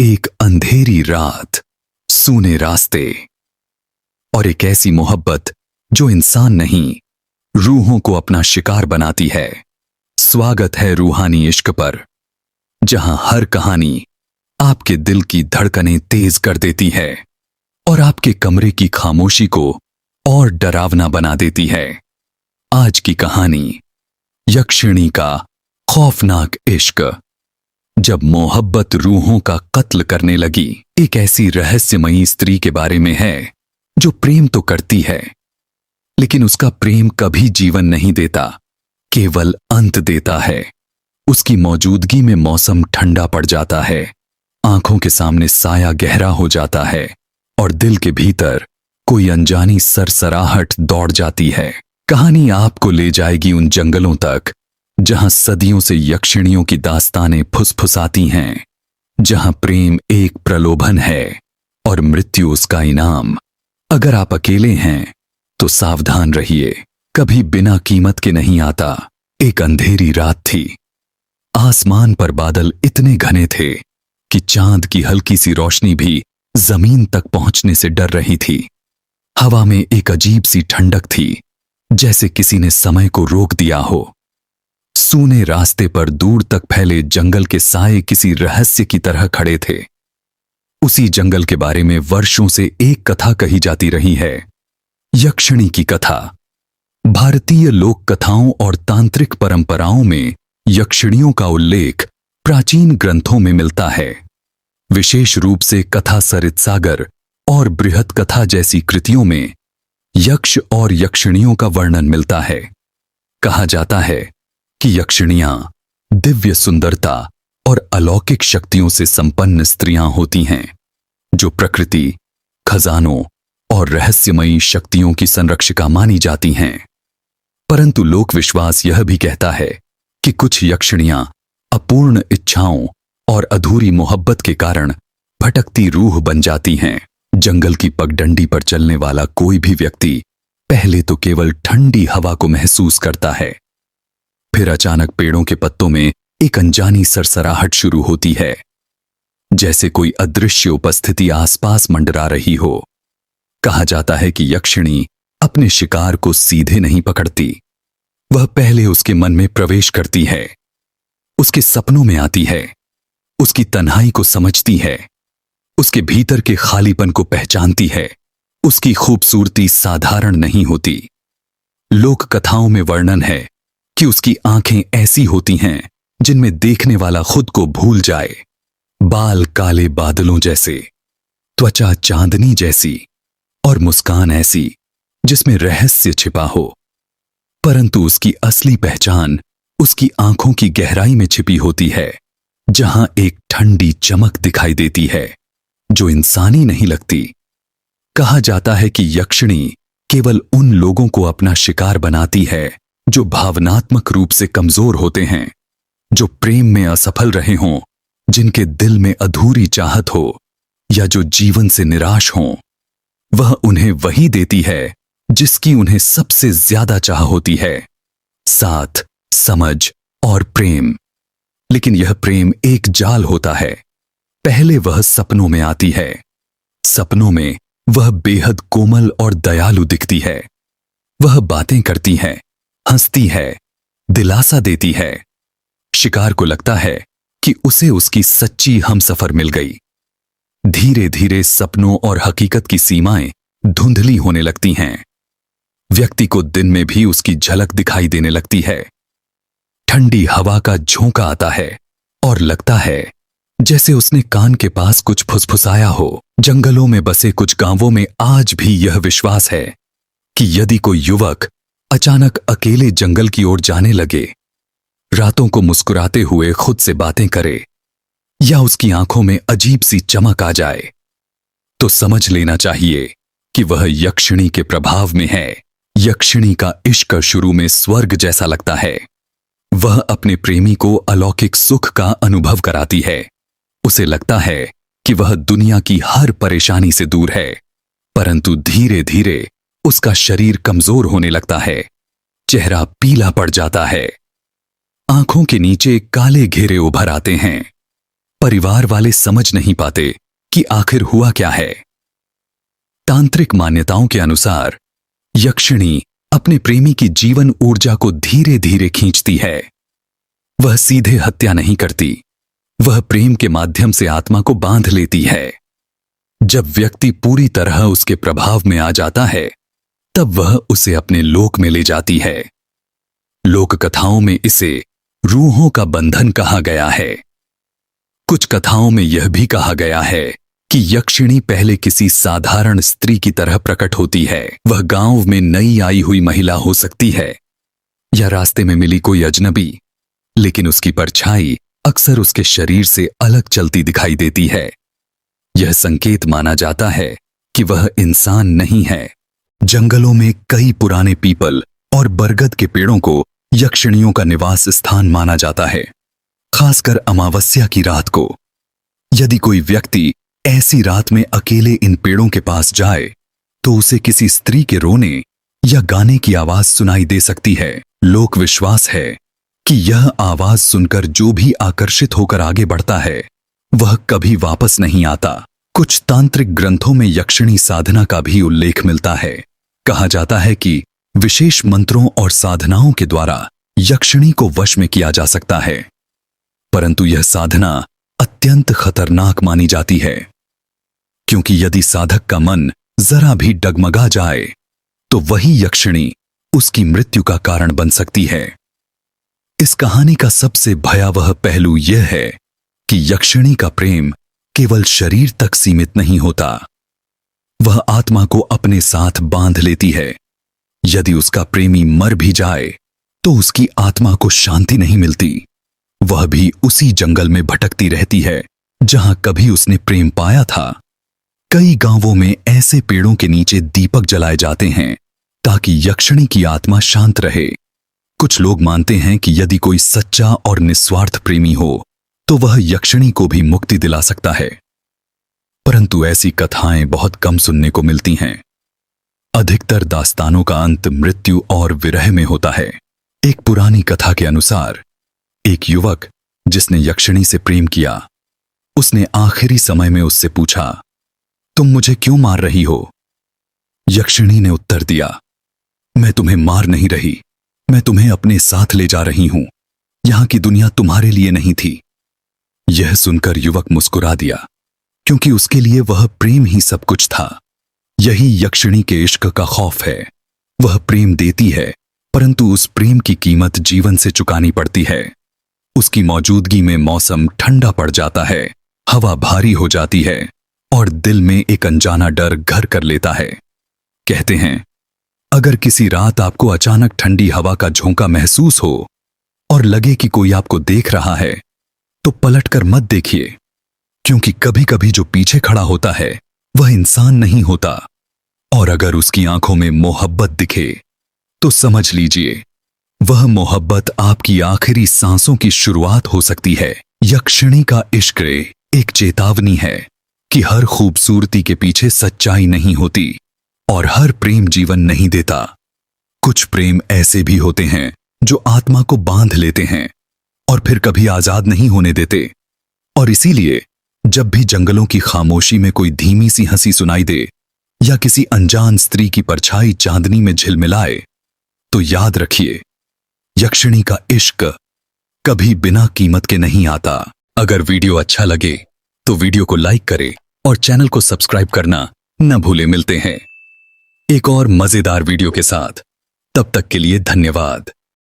एक अंधेरी रात, सूने रास्ते और एक ऐसी मोहब्बत जो इंसान नहीं, रूहों को अपना शिकार बनाती है। स्वागत है रूहानी इश्क पर, जहां हर कहानी आपके दिल की धड़कनें तेज कर देती है और आपके कमरे की खामोशी को और डरावना बना देती है। आज की कहानी यक्षिणी का खौफनाक इश्क। जब मोहब्बत रूहों का कत्ल करने लगी, एक ऐसी रहस्यमयी स्त्री के बारे में है जो प्रेम तो करती है, लेकिन उसका प्रेम कभी जीवन नहीं देता, केवल अंत देता है। उसकी मौजूदगी में मौसम ठंडा पड़ जाता है, आंखों के सामने साया गहरा हो जाता है और दिल के भीतर कोई अनजानी सरसराहट दौड़ जाती है। कहानी आपको ले जाएगी उन जंगलों तक जहां सदियों से यक्षिणियों की दास्तानें फुसफुसाती हैं, जहां प्रेम एक प्रलोभन है और मृत्यु उसका इनाम। अगर आप अकेले हैं तो सावधान रहिए, कभी बिना कीमत के नहीं आता। एक अंधेरी रात थी, आसमान पर बादल इतने घने थे कि चांद की हल्की सी रोशनी भी जमीन तक पहुंचने से डर रही थी। हवा में एक अजीब सी ठंडक थी, जैसे किसी ने समय को रोक दिया हो। सूने रास्ते पर दूर तक फैले जंगल के साए किसी रहस्य की तरह खड़े थे। उसी जंगल के बारे में वर्षों से एक कथा कही जाती रही है, यक्षिणी की कथा। भारतीय लोक कथाओं और तांत्रिक परंपराओं में यक्षिणियों का उल्लेख प्राचीन ग्रंथों में मिलता है। विशेष रूप से कथा सरित्सागर और बृहत कथा जैसी कृतियों में यक्ष और यक्षिणियों का वर्णन मिलता है। कहा जाता है कि यक्षिणियां दिव्य सुंदरता और अलौकिक शक्तियों से संपन्न स्त्रियां होती हैं, जो प्रकृति, खजानों और रहस्यमयी शक्तियों की संरक्षिका मानी जाती हैं। परंतु लोक विश्वास यह भी कहता है कि कुछ यक्षिणियां अपूर्ण इच्छाओं और अधूरी मोहब्बत के कारण भटकती रूह बन जाती हैं। जंगल की पगडंडी पर चलने वाला कोई भी व्यक्ति पहले तो केवल ठंडी हवा को महसूस करता है, फिर अचानक पेड़ों के पत्तों में एक अनजानी सरसराहट शुरू होती है, जैसे कोई अदृश्य उपस्थिति आसपास मंडरा रही हो। कहा जाता है कि यक्षिणी अपने शिकार को सीधे नहीं पकड़ती, वह पहले उसके मन में प्रवेश करती है, उसके सपनों में आती है, उसकी तन्हाई को समझती है, उसके भीतर के खालीपन को पहचानती है। उसकी खूबसूरती साधारण नहीं होती। लोक कथाओं में वर्णन है कि उसकी आंखें ऐसी होती हैं जिनमें देखने वाला खुद को भूल जाए, बाल काले बादलों जैसे, त्वचा चांदनी जैसी और मुस्कान ऐसी जिसमें रहस्य छिपा हो। परंतु उसकी असली पहचान उसकी आंखों की गहराई में छिपी होती है, जहां एक ठंडी चमक दिखाई देती है जो इंसानी नहीं लगती। कहा जाता है कि यक्षिणी केवल उन लोगों को अपना शिकार बनाती है जो भावनात्मक रूप से कमजोर होते हैं, जो प्रेम में असफल रहे हों, जिनके दिल में अधूरी चाहत हो या जो जीवन से निराश हों। वह उन्हें वही देती है जिसकी उन्हें सबसे ज्यादा चाह होती है, साथ, समझ और प्रेम। लेकिन यह प्रेम एक जाल होता है। पहले वह सपनों में आती है। सपनों में वह बेहद कोमल और दयालु दिखती है। वह बातें करती है, हंसती है, दिलासा देती है। शिकार को लगता है कि उसे उसकी सच्ची हमसफर मिल गई। धीरे धीरे सपनों और हकीकत की सीमाएं धुंधली होने लगती हैं। व्यक्ति को दिन में भी उसकी झलक दिखाई देने लगती है। ठंडी हवा का झोंका आता है और लगता है जैसे उसने कान के पास कुछ फुसफुसाया हो। जंगलों में बसे कुछ गांवों में आज भी यह विश्वास है कि यदि कोई युवक अचानक अकेले जंगल की ओर जाने लगे, रातों को मुस्कुराते हुए खुद से बातें करे या उसकी आंखों में अजीब सी चमक आ जाए, तो समझ लेना चाहिए कि वह यक्षिणी के प्रभाव में है। यक्षिणी का इश्क शुरू में स्वर्ग जैसा लगता है। वह अपने प्रेमी को अलौकिक सुख का अनुभव कराती है। उसे लगता है कि वह दुनिया की हर परेशानी से दूर है, परंतु धीरे धीरे उसका शरीर कमजोर होने लगता है, चेहरा पीला पड़ जाता है, आंखों के नीचे काले घेरे उभर आते हैं। परिवार वाले समझ नहीं पाते कि आखिर हुआ क्या है। तांत्रिक मान्यताओं के अनुसार यक्षिणी अपने प्रेमी की जीवन ऊर्जा को धीरे धीरे खींचती है। वह सीधे हत्या नहीं करती, वह प्रेम के माध्यम से आत्मा को बांध लेती है। जब व्यक्ति पूरी तरह उसके प्रभाव में आ जाता है, तब वह उसे अपने लोक में ले जाती है। लोक कथाओं में इसे रूहों का बंधन कहा गया है। कुछ कथाओं में यह भी कहा गया है कि यक्षिणी पहले किसी साधारण स्त्री की तरह प्रकट होती है। वह गांव में नई आई हुई महिला हो सकती है या रास्ते में मिली कोई अजनबी, लेकिन उसकी परछाई अक्सर उसके शरीर से अलग चलती दिखाई देती है। यह संकेत माना जाता है कि वह इंसान नहीं है। जंगलों में कई पुराने पीपल और बरगद के पेड़ों को यक्षिणियों का निवास स्थान माना जाता है, खासकर अमावस्या की रात को। यदि कोई व्यक्ति ऐसी रात में अकेले इन पेड़ों के पास जाए तो उसे किसी स्त्री के रोने या गाने की आवाज सुनाई दे सकती है। लोक विश्वास है कि यह आवाज सुनकर जो भी आकर्षित होकर आगे बढ़ता है वह कभी वापस नहीं आता। कुछ तांत्रिक ग्रंथों में यक्षिणी साधना का भी उल्लेख मिलता है। कहा जाता है कि विशेष मंत्रों और साधनाओं के द्वारा यक्षिणी को वश में किया जा सकता है, परंतु यह साधना अत्यंत खतरनाक मानी जाती है, क्योंकि यदि साधक का मन जरा भी डगमगा जाए तो वही यक्षिणी उसकी मृत्यु का कारण बन सकती है। इस कहानी का सबसे भयावह पहलू यह है कि यक्षिणी का प्रेम केवल शरीर तक सीमित नहीं होता, वह आत्मा को अपने साथ बांध लेती है। यदि उसका प्रेमी मर भी जाए तो उसकी आत्मा को शांति नहीं मिलती। वह भी उसी जंगल में भटकती रहती है जहां कभी उसने प्रेम पाया था। कई गांवों में ऐसे पेड़ों के नीचे दीपक जलाए जाते हैं ताकि यक्षिणी की आत्मा शांत रहे। कुछ लोग मानते हैं कि यदि कोई सच्चा और निस्वार्थ प्रेमी हो तो वह यक्षिणी को भी मुक्ति दिला सकता है, परंतु ऐसी कथाएं बहुत कम सुनने को मिलती हैं। अधिकतर दास्तानों का अंत मृत्यु और विरह में होता है। एक पुरानी कथा के अनुसार एक युवक जिसने यक्षिणी से प्रेम किया, उसने आखिरी समय में उससे पूछा, तुम मुझे क्यों मार रही हो? यक्षिणी ने उत्तर दिया, मैं तुम्हें मार नहीं रही, मैं तुम्हें अपने साथ ले जा रही हूं। यहां की दुनिया तुम्हारे लिए नहीं थी। यह सुनकर युवक मुस्कुरा दिया, क्योंकि उसके लिए वह प्रेम ही सब कुछ था। यही यक्षिणी के इश्क का खौफ है। वह प्रेम देती है, परंतु उस प्रेम की कीमत जीवन से चुकानी पड़ती है। उसकी मौजूदगी में मौसम ठंडा पड़ जाता है, हवा भारी हो जाती है और दिल में एक अनजाना डर घर कर लेता है। कहते हैं, अगर किसी रात आपको अचानक ठंडी हवा का झोंका महसूस हो और लगे कि कोई आपको देख रहा है, तो पलटकर मत देखिए, क्योंकि कभी कभी जो पीछे खड़ा होता है वह इंसान नहीं होता। और अगर उसकी आंखों में मोहब्बत दिखे तो समझ लीजिए वह मोहब्बत आपकी आखिरी सांसों की शुरुआत हो सकती है। यक्षिणी का इश्क एक चेतावनी है कि हर खूबसूरती के पीछे सच्चाई नहीं होती और हर प्रेम जीवन नहीं देता। कुछ प्रेम ऐसे भी होते हैं जो आत्मा को बांध लेते हैं और फिर कभी आजाद नहीं होने देते। और इसीलिए जब भी जंगलों की खामोशी में कोई धीमी सी हंसी सुनाई दे या किसी अनजान स्त्री की परछाई चांदनी में झिलमिलाए, तो याद रखिए, यक्षिणी का इश्क कभी बिना कीमत के नहीं आता। अगर वीडियो अच्छा लगे तो वीडियो को लाइक करें और चैनल को सब्सक्राइब करना न भूले। मिलते हैं एक और मजेदार वीडियो के साथ, तब तक के लिए धन्यवाद।